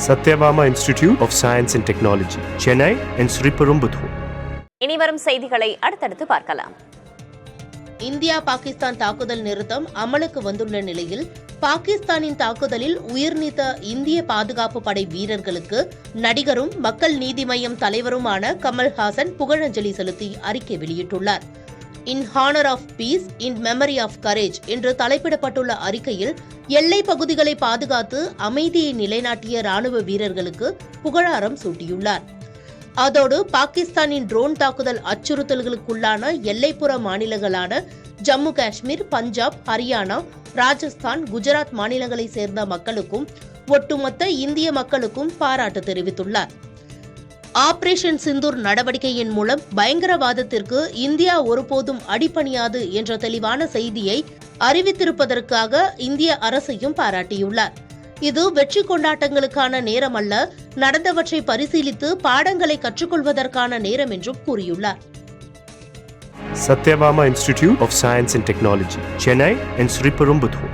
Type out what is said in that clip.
Satyabama Institute of Science and Technology, Chennai and Sriperumbudur. இனிவரும் செய்திகளை அடுத்தடுத்து பார்க்கலாம். இந்தியா பாகிஸ்தான் தாக்குதல் நிறுத்தம் அமலுக்கு வந்துள்ள நிலையில் பாகிஸ்தானின் தாக்குதலில் உயிர் நீத்த இந்திய பாதுகாப்பு படை வீரர்களுக்கு நடிகரும் மக்கள் நீதி மய்யம் தலைவருமான கமல்ஹாசன் புகழஞ்சலி செலுத்தி அறிக்கை வெளியிட்டுள்ளார். In honour of peace in memory of courage என்று தலைப்பிடப்பட்டுள்ள அறிக்கையில் எல்லை பகுதிகளை பாதுகாத்து அமைதியை நிலைநாட்டிய ராணுவ வீரர்களுக்கு புகழாரம் சூட்டியுள்ளார். அதோடு பாகிஸ்தானின் ட்ரோன் தாக்குதல் அச்சுறுத்தல்களுக்குள்ளான எல்லைப்புற மாநிலங்களான ஜம்மு காஷ்மீர், பஞ்சாப், ஹரியானா, ராஜஸ்தான், குஜராத் மாநிலங்களை சேர்ந்த மக்களுக்கும் ஒட்டுமொத்த இந்திய மக்களுக்கும் பாராட்டு தெரிவித்துள்ளார். ஆபரேஷன் சிந்தூர் நடவடிக்கையின் மூலம் பயங்கரவாதத்திற்கு இந்தியா ஒருபோதும் அடிபணியாது என்ற தெளிவான செய்தியை அறிவித்திருப்பதற்காக இந்திய அரசையும் பாராட்டியுள்ளார். இது வெற்றி கொண்டாட்டங்களுக்கான நேரம் அல்ல, நடந்தவற்றை பரிசீலித்து பாடங்களை கற்றுக்கொள்வதற்கான நேரம் என்றும் கூறியுள்ளார். Satyabama Institute of Science and Technology, Chennai and Sriperumbudur.